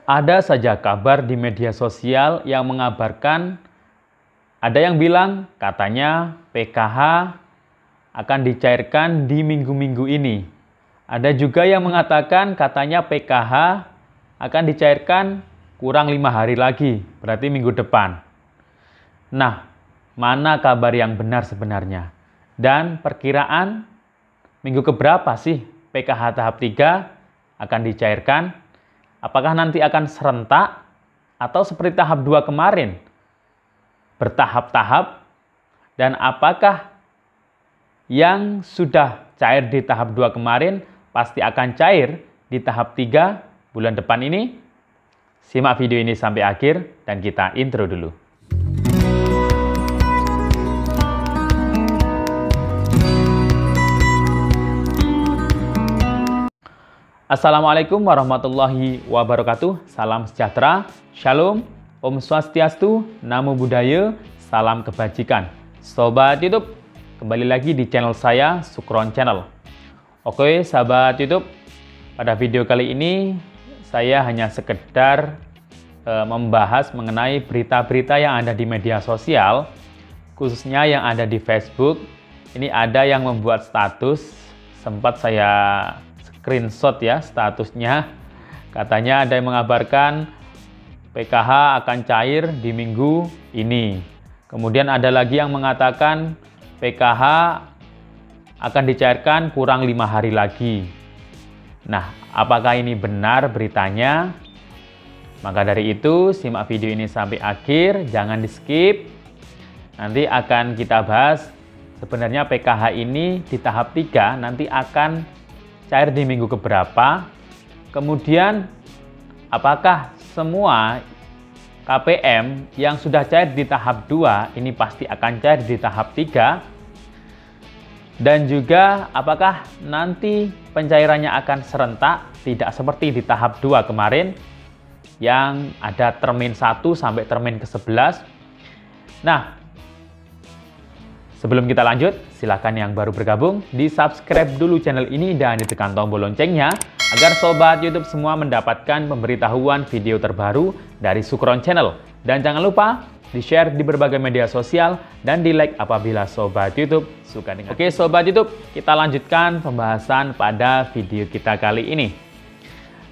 Ada saja kabar di media sosial yang mengabarkan, ada yang bilang katanya PKH akan dicairkan di minggu-minggu ini. Ada juga yang mengatakan katanya PKH akan dicairkan kurang 5 hari lagi, berarti minggu depan. Nah, mana kabar yang benar sebenarnya? Dan perkiraan minggu keberapa sih PKH tahap 3 akan dicairkan? Apakah nanti akan serentak atau seperti tahap 2 kemarin? Bertahap-tahap? Dan apakah yang sudah cair di tahap 2 kemarin pasti akan cair di tahap 3 bulan depan ini? Simak video ini sampai akhir dan kita intro dulu. Assalamualaikum warahmatullahi wabarakatuh. Salam sejahtera, shalom, om swastiastu, namo buddhaya, salam kebajikan. Sobat YouTube, kembali lagi di channel saya, Sukron Channel. Oke, sahabat YouTube, pada video kali ini saya hanya sekedar membahas mengenai berita-berita yang ada di media sosial, khususnya yang ada di Facebook. Ini ada yang membuat status, sempat saya screenshot ya statusnya. Katanya ada yang mengabarkan PKH akan cair di minggu ini. Kemudian ada lagi yang mengatakan PKH akan dicairkan kurang 5 hari lagi. Nah, apakah ini benar beritanya? Maka dari itu, simak video ini sampai akhir, jangan di skip. Nanti akan kita bahas sebenarnya PKH ini di tahap 3 nanti akan cair di minggu keberapa. Kemudian apakah semua KPM yang sudah cair di tahap 2 ini pasti akan cair di tahap 3? Dan juga apakah nanti pencairannya akan serentak, tidak seperti di tahap 2 kemarin yang ada termin 1 sampai termin ke-11. Nah, sebelum kita lanjut, silakan yang baru bergabung di-subscribe dulu channel ini dan ditekan tombol loncengnya agar sobat YouTube semua mendapatkan pemberitahuan video terbaru dari Sukron Channel. Dan jangan lupa di-share di berbagai media sosial dan di-like apabila sobat YouTube suka dengan. Oke, sobat YouTube, kita lanjutkan pembahasan pada video kita kali ini.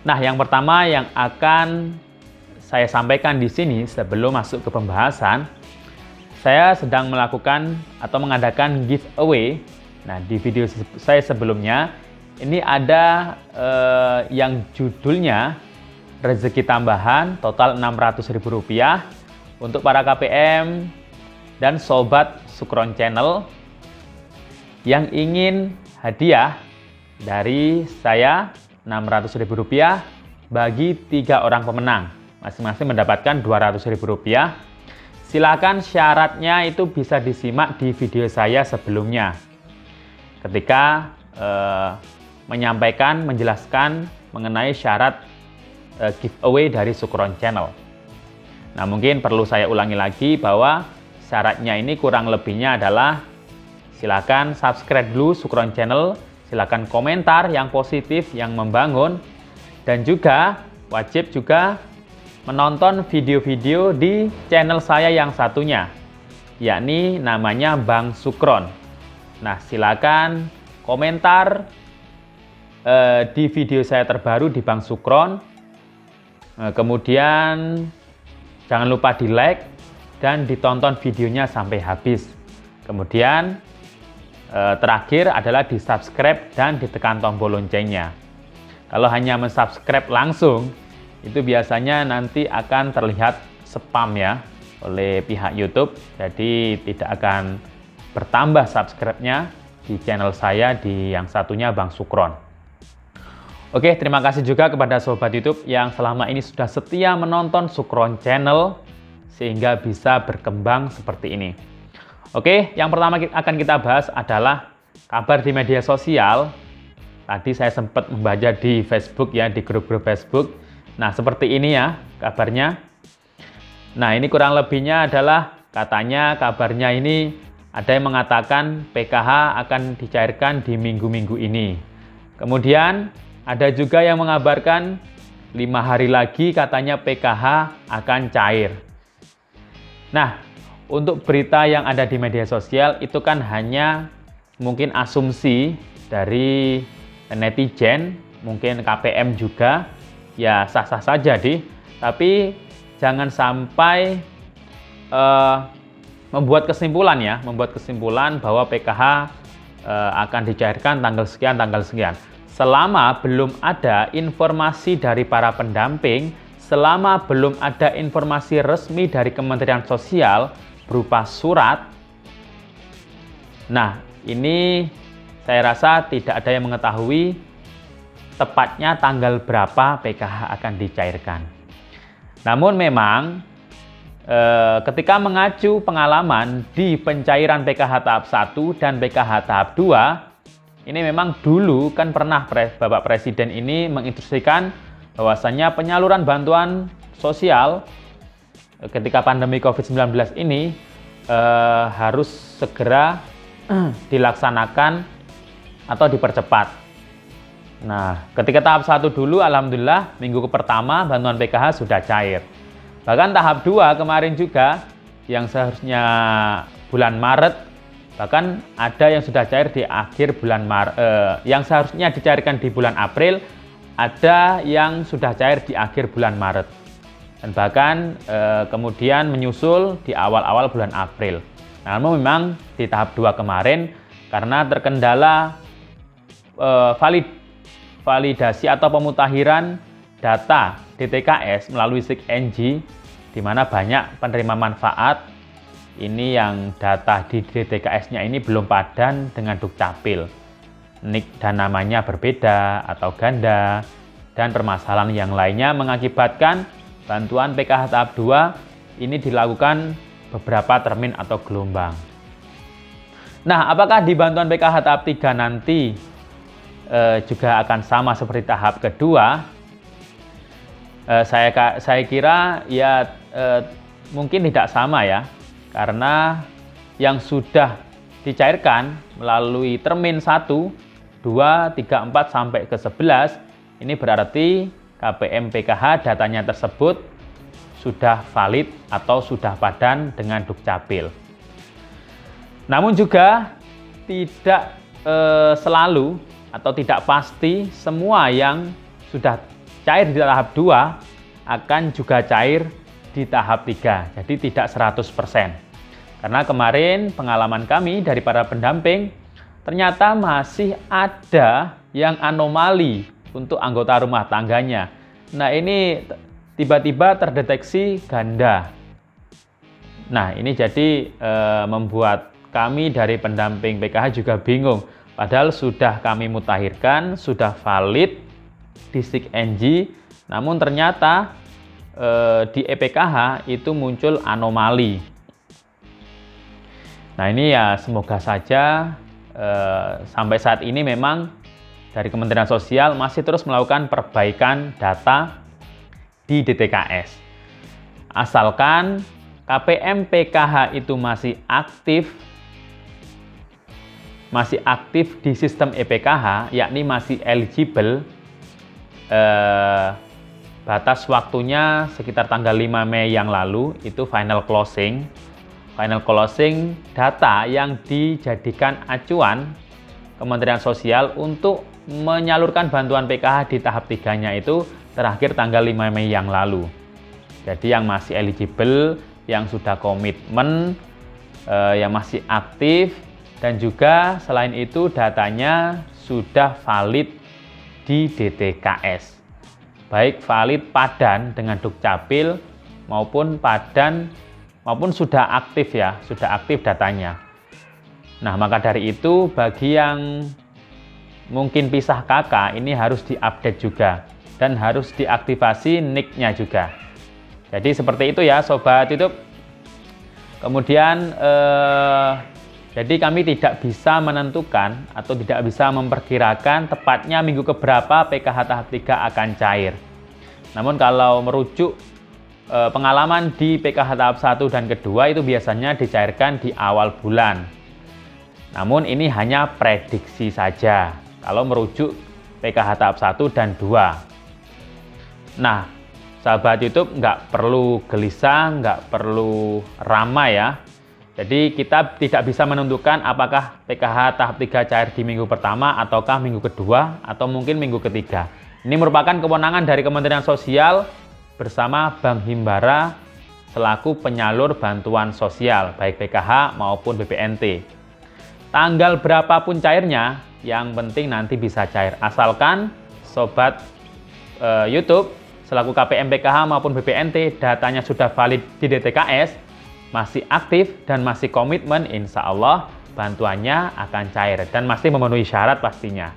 Nah, yang pertama yang akan saya sampaikan di sini sebelum masuk ke pembahasan, saya sedang melakukan atau mengadakan giveaway. Nah, di video saya sebelumnya, ini ada yang judulnya rezeki tambahan total Rp600.000 untuk para KPM dan sobat Sukron Channel yang ingin hadiah dari saya Rp600.000 bagi 3 orang pemenang. Masing-masing mendapatkan Rp200.000. Silakan, syaratnya itu bisa disimak di video saya sebelumnya ketika menjelaskan mengenai syarat giveaway dari Sukron Channel. Nah, mungkin perlu saya ulangi lagi bahwa syaratnya ini kurang lebihnya adalah silakan subscribe dulu Sukron Channel, silakan komentar yang positif, yang membangun, dan juga wajib juga menonton video-video di channel saya yang satunya, yakni namanya Bang Sukron. Nah, silakan komentar di video saya terbaru di Bang Sukron. Kemudian jangan lupa di like dan ditonton videonya sampai habis. Kemudian terakhir adalah di subscribe dan ditekan tombol loncengnya. Kalau hanya mensubscribe langsung, itu biasanya nanti akan terlihat spam ya oleh pihak YouTube, jadi tidak akan bertambah subscribe-nya di channel saya di yang satunya Bang Sukron. Oke, terima kasih juga kepada sobat YouTube yang selama ini sudah setia menonton Sukron Channel sehingga bisa berkembang seperti ini. Oke, yang pertama akan kita bahas adalah kabar di media sosial. Tadi saya sempat membaca di Facebook ya, di grup-grup Facebook. Nah, seperti ini ya kabarnya. Nah, ini kurang lebihnya adalah katanya kabarnya ini ada yang mengatakan PKH akan dicairkan di minggu-minggu ini. Kemudian ada juga yang mengabarkan 5 5 hari lagi katanya PKH akan cair. Nah, untuk berita yang ada di media sosial itu kan hanya mungkin asumsi dari netizen, mungkin KPM juga, ya sah-sah saja tapi jangan sampai membuat kesimpulan bahwa PKH akan dicairkan tanggal sekian. Selama belum ada informasi dari para pendamping, selama belum ada informasi resmi dari Kementerian Sosial berupa surat, nah ini saya rasa tidak ada yang mengetahui tepatnya tanggal berapa PKH akan dicairkan. Namun memang ketika mengacu pengalaman di pencairan PKH tahap 1 dan PKH tahap 2, ini memang dulu kan pernah Bapak Presiden ini menginstruksikan bahwasannya penyaluran bantuan sosial ketika pandemi COVID-19 ini harus segera dilaksanakan atau dipercepat. Nah, ketika tahap 1 dulu, alhamdulillah minggu pertama bantuan PKH sudah cair. Bahkan tahap 2 kemarin juga yang seharusnya bulan Maret, bahkan ada yang sudah cair di akhir bulan Maret, yang seharusnya dicairkan di bulan April, ada yang sudah cair di akhir bulan Maret. Dan bahkan kemudian menyusul di awal-awal bulan April. Namun memang di tahap 2 kemarin, karena terkendala validasi atau pemutakhiran data DTKS melalui SIG-NG, di mana banyak penerima manfaat ini yang data di DTKS-nya ini belum padan dengan Dukcapil. NIK dan namanya berbeda atau ganda, dan permasalahan yang lainnya mengakibatkan bantuan PKH tahap 2 ini dilakukan beberapa termin atau gelombang. Nah, apakah di bantuan PKH tahap 3 nanti juga akan sama seperti tahap kedua? Saya kira ya mungkin tidak sama ya, karena yang sudah dicairkan melalui termin 1, 2, 3, 4 sampai ke 11 ini berarti KPM PKH datanya tersebut sudah valid atau sudah padan dengan Dukcapil. Namun juga tidak selalu atau tidak pasti semua yang sudah cair di tahap 2 akan juga cair di tahap 3. Jadi tidak 100%. Karena kemarin pengalaman kami dari para pendamping, ternyata masih ada yang anomali untuk anggota rumah tangganya. Nah, ini tiba-tiba terdeteksi ganda. Nah, ini jadi membuat kami dari pendamping PKH juga bingung. Padahal sudah kami mutakhirkan, sudah valid di SIG-NG, namun ternyata di EPKH itu muncul anomali. Nah, ini ya semoga saja sampai saat ini memang dari Kementerian Sosial masih terus melakukan perbaikan data di DTKS. Asalkan KPM PKH itu masih aktif di sistem EPKH, yakni masih eligible, batas waktunya sekitar tanggal 5 Mei yang lalu itu final closing data yang dijadikan acuan Kementerian Sosial untuk menyalurkan bantuan PKH di tahap 3-nya itu terakhir tanggal 5 Mei yang lalu. Jadi yang masih eligible, yang sudah komitmen, yang masih aktif, dan juga selain itu datanya sudah valid di DTKS. Baik valid padan dengan Dukcapil maupun sudah aktif ya, sudah aktif datanya. Nah, maka dari itu bagi yang mungkin pisah kakak ini harus diupdate juga dan harus diaktifasi NIK-nya juga. Jadi seperti itu ya Sobat YouTube. Kemudian jadi kami tidak bisa menentukan atau tidak bisa memperkirakan tepatnya minggu keberapa PKH tahap 3 akan cair. Namun kalau merujuk pengalaman di PKH tahap 1 dan kedua itu biasanya dicairkan di awal bulan. Namun ini hanya prediksi saja kalau merujuk PKH tahap 1 dan 2. Nah, sahabat YouTube nggak perlu gelisah, nggak perlu ramai ya. Jadi kita tidak bisa menentukan apakah PKH tahap 3 cair di minggu pertama ataukah minggu kedua atau mungkin minggu ketiga. Ini merupakan kewenangan dari Kementerian Sosial bersama Bank Himbara selaku penyalur bantuan sosial baik PKH maupun BPNT. Tanggal berapapun cairnya, yang penting nanti bisa cair asalkan sobat YouTube selaku KPM PKH maupun BPNT datanya sudah valid di DTKS, masih aktif dan masih komitmen, insya Allah bantuannya akan cair dan masih memenuhi syarat pastinya.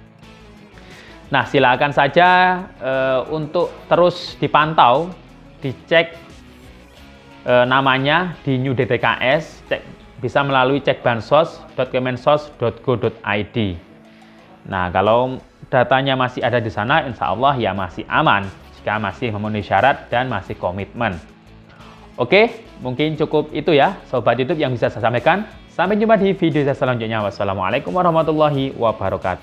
Nah, silakan saja untuk terus dipantau, dicek namanya di New DTKS, bisa melalui cekbansos.kemensos.go.id. Nah, kalau datanya masih ada di sana, insya Allah ya masih aman jika masih memenuhi syarat dan masih komitmen. Oke, mungkin cukup itu ya Sobat YouTube yang bisa saya sampaikan. Sampai jumpa di video saya selanjutnya. Wassalamualaikum warahmatullahi wabarakatuh.